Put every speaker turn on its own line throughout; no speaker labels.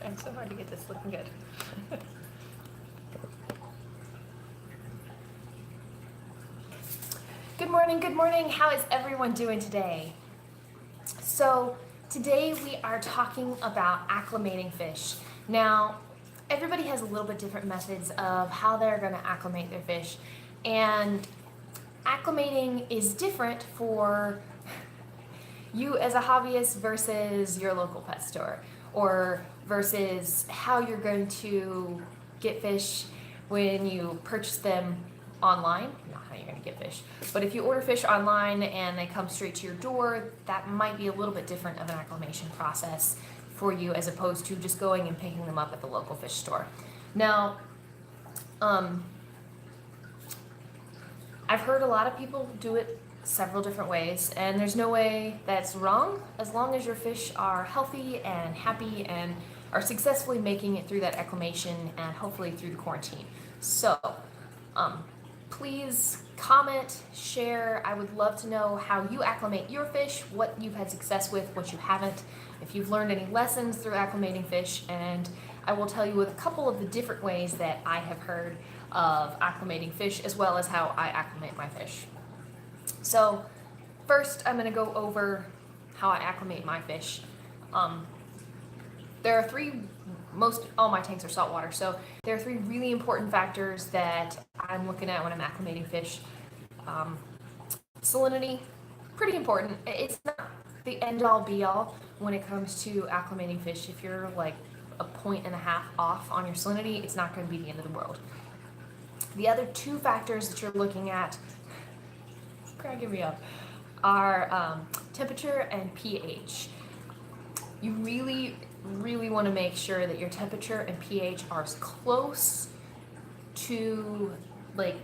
Trying so hard to get this looking good. Good morning, good morning. How is everyone doing today? So today we are talking about acclimating fish. Now, everybody has a little bit different methods of how they're going to acclimate their fish, and acclimating is different for you as a hobbyist versus your local pet store, or versus how you're going to get fish when you purchase them online. Not how you're going to get fish, but if you order fish online and they come straight to your door, that might be a little bit different of an acclimation process for you as opposed to just going and picking them up at the local fish store. Now, I've heard a lot of people do it several different ways, and there's no way that's wrong as long as your fish are healthy and happy and are successfully making it through that acclimation and hopefully through the quarantine. So please comment, share. I would love to know how you acclimate your fish, what you've had success with, what you haven't, if you've learned any lessons through acclimating fish, and I will tell you a couple of the different ways that I have heard of acclimating fish as well as how I acclimate my fish. So first I'm going to go over how I acclimate my fish. There are all my tanks are saltwater, so there are three really important factors that I'm looking at when I'm acclimating fish. Salinity, pretty important. It's not the end-all be-all when it comes to acclimating fish. If you're like a 1.5 off on your salinity, it's not going to be the end of the world. The other two factors that you're looking at, cracking me up, are temperature and pH. You really want to make sure that your temperature and pH are as close to like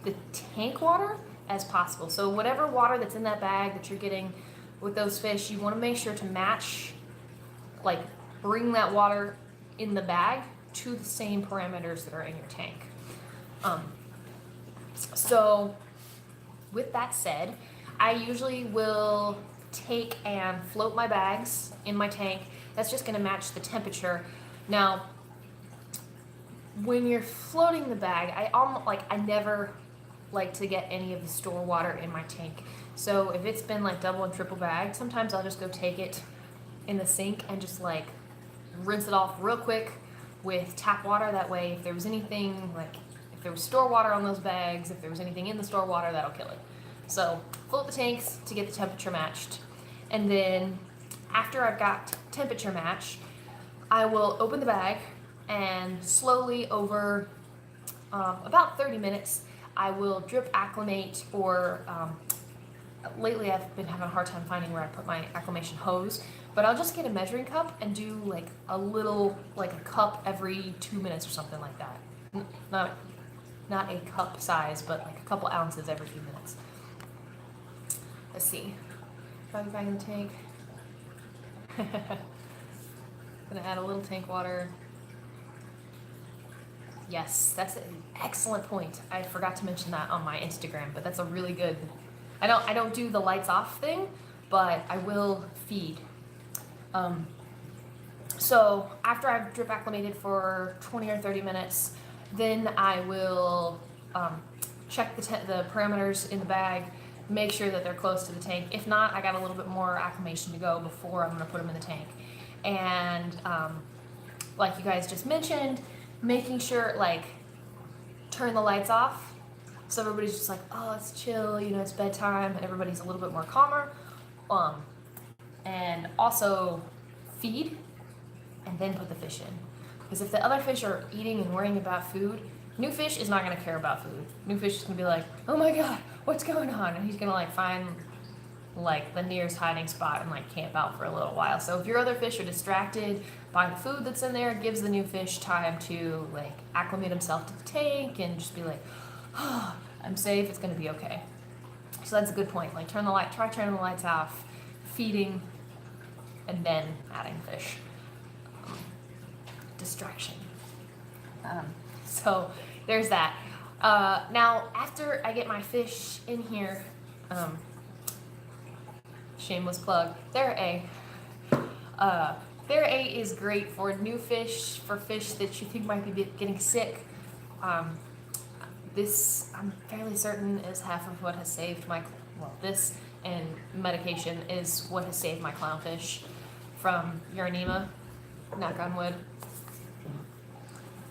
the tank water as possible. So whatever water that's in that bag that you're getting with those fish, you want to make sure to match, like bring that water in the bag to the same parameters that are in your tank. So with that said, I usually will take and float my bags in my tank. That's just going to match the temperature. Now, when you're floating the bag, I never like to get any of the store water in my tank. So if it's been like double and triple bagged, sometimes I'll just go take it in the sink and just like rinse it off real quick with tap water. That way, if there was anything, like if there was store water on those bags, if there was anything in the store water, that'll kill it. So float the tanks to get the temperature matched. And then after I've got temperature match, I will open the bag and slowly over about 30 minutes, I will drip acclimate, or lately I've been having a hard time finding where I put my acclimation hose, but I'll just get a measuring cup and do like a little, like a cup every 2 minutes or something like that. Not a cup size, but like a couple ounces every few minutes. Let's see. Bag back in the tank. Gonna add a little tank water. Yes, that's an excellent point. I forgot to mention that on my Instagram, but that's a really good. I don't do the lights off thing, but I will feed. So after I've drip acclimated for 20 or 30 minutes, then I will check the parameters in the bag, make sure that they're close to the tank. If not, I got a little bit more acclimation to go before I'm going to put them in the tank. And like you guys just mentioned, making sure, like, turn the lights off so everybody's just like, oh, it's chill, it's bedtime, and everybody's a little bit more calmer. And also feed and then put the fish in. Because if the other fish are eating and worrying about food, new fish is not going to care about food. New fish is going to be like, oh my god, what's going on? And he's going to like find like the nearest hiding spot and like camp out for a little while. So if your other fish are distracted by the food that's in there, it gives the new fish time to like acclimate himself to the tank and just be like, oh, I'm safe, it's going to be okay. So that's a good point. Like try turning the lights off, feeding, and then adding fish. Distraction. So there's that. Now, after I get my fish in here, shameless plug, they're a TheraA is great for new fish, for fish that you think might be getting sick. Um, this, I'm fairly certain, is half of what has saved my, well, this and medication is what has saved my clownfish from uranema, knock on wood.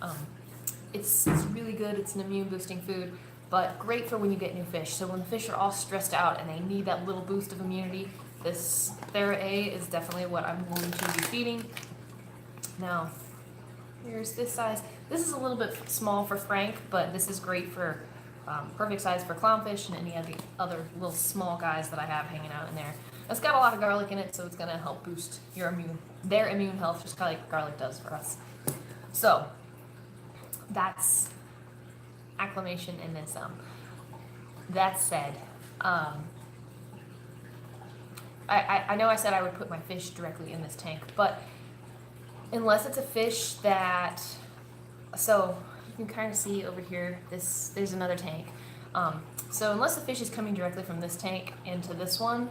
Um, it's really good, it's an immune boosting food, but great for when you get new fish. So when the fish are all stressed out and they need that little boost of immunity, this TheraA is definitely what I'm going to be feeding. Now, here's this size. This is a little bit small for Frank, but this is great for perfect size for clownfish and any of the other little small guys that I have hanging out in there. It's got a lot of garlic in it, so it's gonna help boost their immune health, just kind of like garlic does for us. So that's acclimation in this. That said, I know I said I would put my fish directly in this tank, but unless it's a fish that, so you can kind of see over here, there's another tank. So unless the fish is coming directly from this tank into this one,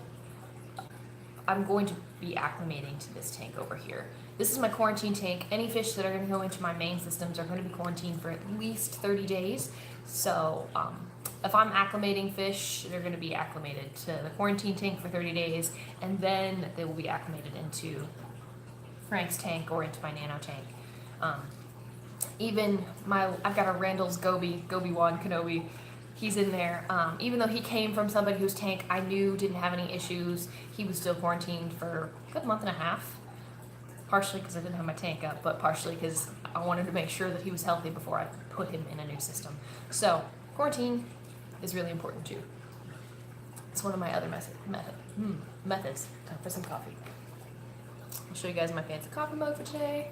I'm going to be acclimating to this tank over here. This is my quarantine tank. Any fish that are going to go into my main systems are going to be quarantined for at least 30 days. So if I'm acclimating fish, they're going to be acclimated to the quarantine tank for 30 days, and then they will be acclimated into Frank's tank or into my nano tank. I've got a Randall's Goby Wan Kenobi. He's in there. Even though he came from somebody whose tank I knew didn't have any issues, he was still quarantined for a good month and a half. Partially because I didn't have my tank up, but partially because I wanted to make sure that he was healthy before I put him in a new system. So quarantine is really important too. It's one of my other methods. Time for some coffee. I'll show you guys my fancy coffee mug for today.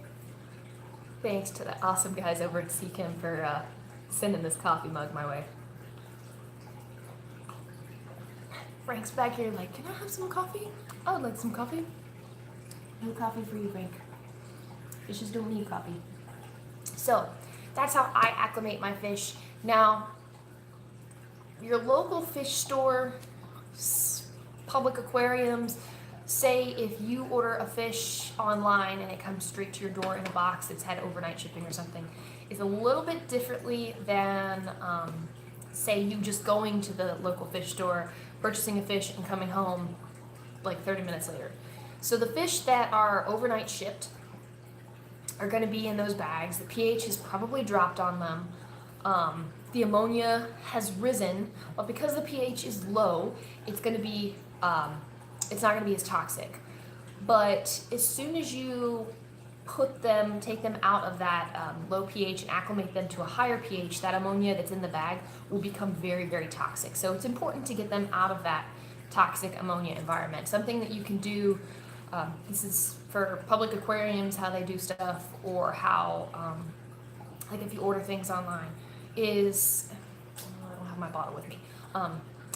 Thanks to the awesome guys over at Seachem for sending this coffee mug my way. Frank's back here like, can I have some coffee? I would like some coffee. No coffee for you, Frank. Fishes don't need coffee. So, that's how I acclimate my fish. Now, your local fish store, public aquariums, say if you order a fish online and it comes straight to your door in a box that's had overnight shipping or something, is a little bit differently than, say, you just going to the local fish store, purchasing a fish and coming home like 30 minutes later. So the fish that are overnight shipped are going to be in those bags. The pH has probably dropped on them. The ammonia has risen, but because the pH is low, it's going to be it's not going to be as toxic. But as soon as you take them out of that low pH and acclimate them to a higher pH, that ammonia that's in the bag will become very, very toxic. So it's important to get them out of that toxic ammonia environment. Something that you can do, this is for public aquariums, how they do stuff, or how, like if you order things online, is, I don't have my bottle with me.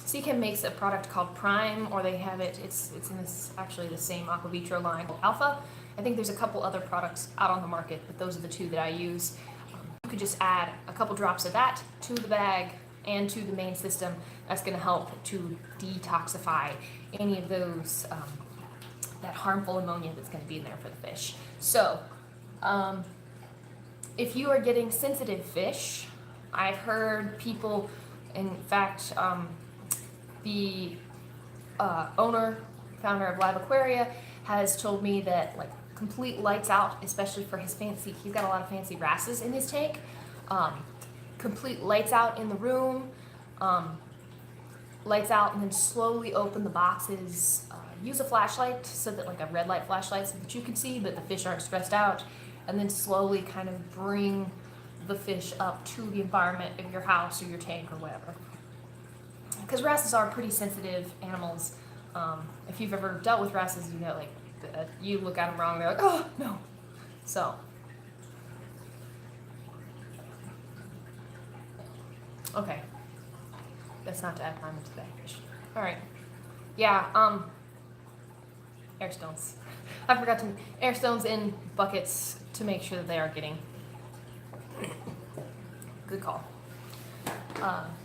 Seachem makes a product called Prime, or they have it, it's in this, actually the same Aquavitro line, Alpha. I think there's a couple other products out on the market, but those are the two that I use. You could just add a couple drops of that to the bag and to the main system. That's going to help to detoxify any of those, that harmful ammonia that's going to be in there for the fish. So, if you are getting sensitive fish, I've heard people, in fact, the founder of Live Aquaria has told me that like complete lights out, especially for his he's got a lot of fancy wrasses in his tank. Complete lights out in the room, lights out, and then slowly open the boxes. Use a flashlight, so that like a red light flashlight, so that you can see, but the fish aren't stressed out, and then slowly kind of bring the fish up to the environment of your house or your tank or whatever. Because wrasses are pretty sensitive animals. If you've ever dealt with wrasses, you know, like, you look at them wrong, they're like, oh, no. So, okay. That's not to add prime into the fish. Alright. Yeah, air stones. I forgot to, air stones in buckets to make sure that they are getting, good call.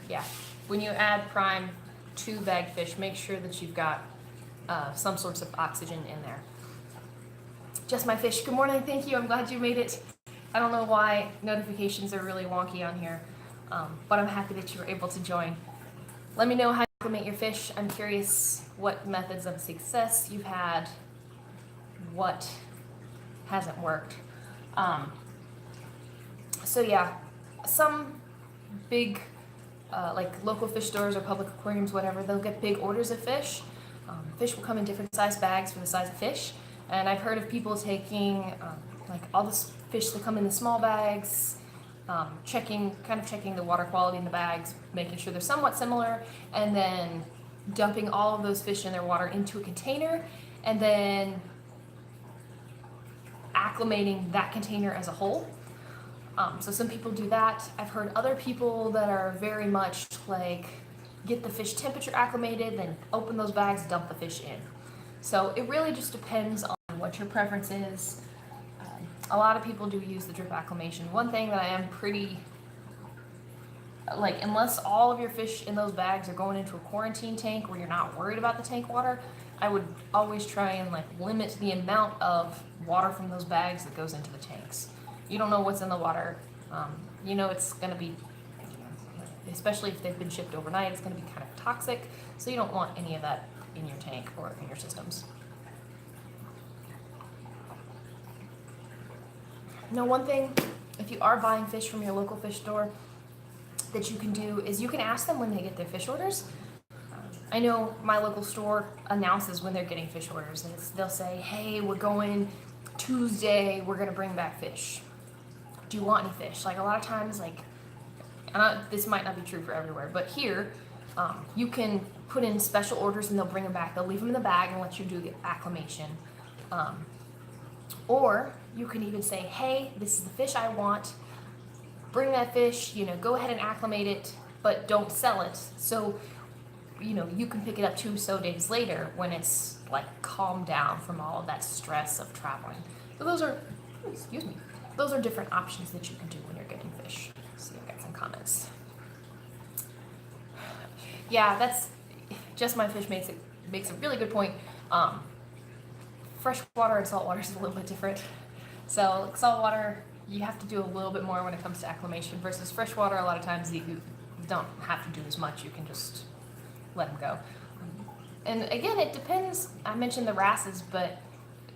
Yeah. When you add prime to bagged fish, make sure that you've got some sorts of oxygen in there. Just My Fish, good morning, thank you, I'm glad you made it. I don't know why notifications are really wonky on here, but I'm happy that you were able to join. Let me know how you acclimate your fish. I'm curious what methods of success you've had, what hasn't worked. So yeah, some big, like local fish stores or public aquariums, whatever, they'll get big orders of fish. Fish will come in different size bags for the size of fish. And I've heard of people taking like all the fish that come in the small bags, checking the water quality in the bags, making sure they're somewhat similar, and then dumping all of those fish in their water into a container, and then acclimating that container as a whole. So some people do that. I've heard other people that are very much like get the fish temperature acclimated, then open those bags, dump the fish in. So it really just depends on what your preference is. A lot of people do use the drip acclimation. One thing that I am pretty, like, unless all of your fish in those bags are going into a quarantine tank where you're not worried about the tank water, I would always try and like limit the amount of water from those bags that goes into the tanks. You don't know what's in the water. You know it's going to be, especially if they've been shipped overnight, it's going to be kind of toxic. So you don't want any of that in your tank or in your systems. Now, one thing, if you are buying fish from your local fish store, that you can do is you can ask them when they get their fish orders. I know my local store announces when they're getting fish orders, and they'll say, hey, we're going Tuesday, we're going to bring back fish. Do you want any fish? Like a lot of times, like, this might not be true for everywhere, but here, you can put in special orders and they'll bring them back. They'll leave them in the bag and let you do the acclimation. Or you can even say, hey, this is the fish I want. Bring that fish, go ahead and acclimate it, but don't sell it. So, you can pick it up 2 days later when it's like calmed down from all of that stress of traveling. So those are different options that you can do when you're getting fish. So I've got some comments. Yeah, that's Just My Fish makes a really good point. Freshwater and saltwater is a little bit different. So saltwater, you have to do a little bit more when it comes to acclimation versus freshwater. A lot of times you don't have to do as much. You can just let them go. And again, it depends. I mentioned the wrasses, but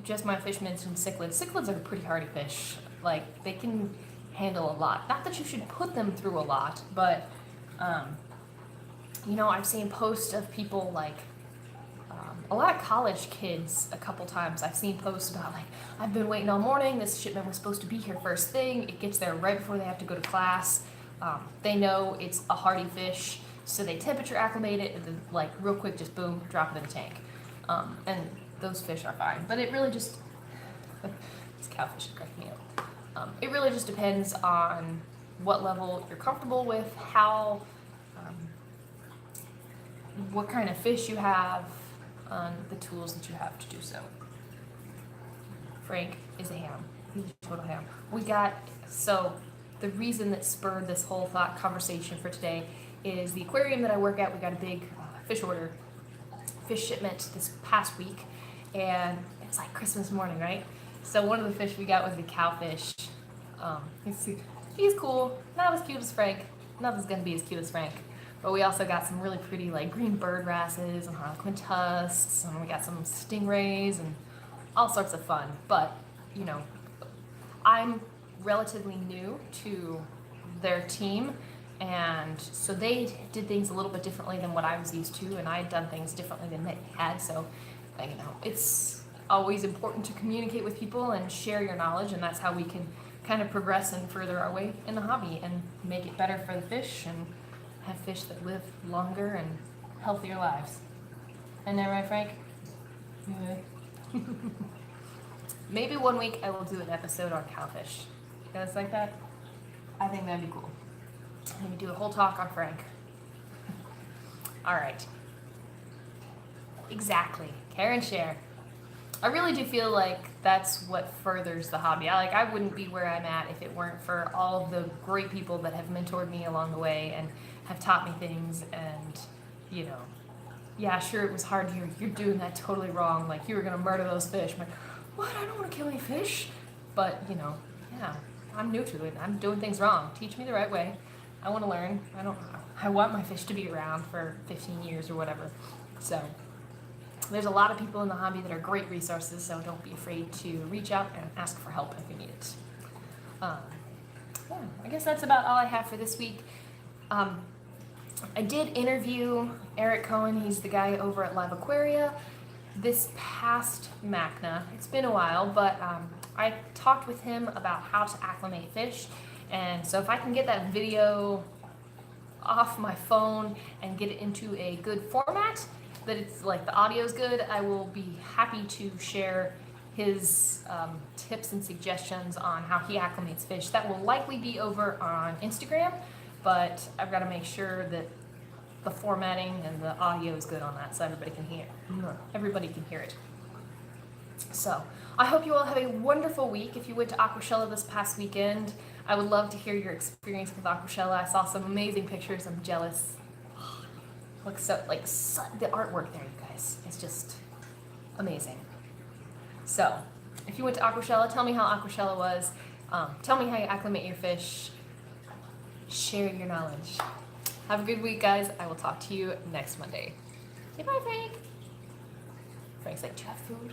Just My Fish mentioned cichlids. Cichlids are pretty hardy fish. Like, they can handle a lot. Not that you should put them through a lot, but I've seen posts of people like a lot of college kids. A couple times I've seen posts about like, I've been waiting all morning, this shipment was supposed to be here first thing, it gets there right before they have to go to class. They know it's a hardy fish, so they temperature acclimate it and then like real quick just boom, drop it in the tank. And those fish are fine, but it really just this cowfish is cracking me up. It really just depends on what level you're comfortable with, how what kind of fish you have, the tools that you have to do so. Frank is a ham. He's a total ham. So the reason that spurred this whole thought conversation for today is the aquarium that I work at, we got a big fish shipment this past week, and it's like Christmas morning, right? So one of the fish we got was the cowfish. He's cool, not as cute as Frank. Nothing's gonna be as cute as Frank. But we also got some really pretty like green bird wrasses and harlequin tusks, and we got some stingrays and all sorts of fun. But, I'm relatively new to their team, and so they did things a little bit differently than what I was used to, and I had done things differently than they had. So, it's always important to communicate with people and share your knowledge, and that's how we can kind of progress and further our way in the hobby and make it better for the fish and have fish that live longer and healthier lives. Isn't that right, Frank? Yeah. Maybe one week I will do an episode on cowfish. You guys like that? I think that'd be cool. Maybe do a whole talk on Frank. All right. Exactly. Care and share. I really do feel like that's what furthers the hobby. I wouldn't be where I'm at if it weren't for all of the great people that have mentored me along the way and have taught me things. And, yeah, sure, it was hard. You're doing that totally wrong. Like, you were going to murder those fish. I'm like, what? I don't want to kill any fish. But, you know, yeah, I'm new to it. I'm doing things wrong. Teach me the right way. I want to learn. I want my fish to be around for 15 years or whatever. So there's a lot of people in the hobby that are great resources, so don't be afraid to reach out and ask for help if you need it. Yeah, I guess that's about all I have for this week. I did interview Eric Cohen. He's the guy over at Live Aquaria this past MACNA. It's been a while, but I talked with him about how to acclimate fish. And so if I can get that video off my phone and get it into a good format, that it's like the audio's good, I will be happy to share his tips and suggestions on how he acclimates fish. That will likely be over on Instagram, but I've got to make sure that the formatting and the audio is good on that so everybody can hear it. So I hope you all have a wonderful week. If you went to Aquashella this past weekend, I would love to hear your experience with Aquashella. I saw some amazing pictures. I'm jealous. Looks so the artwork there, you guys. It's just amazing. So if you went to Aquashella, tell me how Aquashella was. Tell me how you acclimate your fish. Share your knowledge. Have a good week, guys. I will talk to you next Monday. Say bye, Frank. Frank's like, do you have food?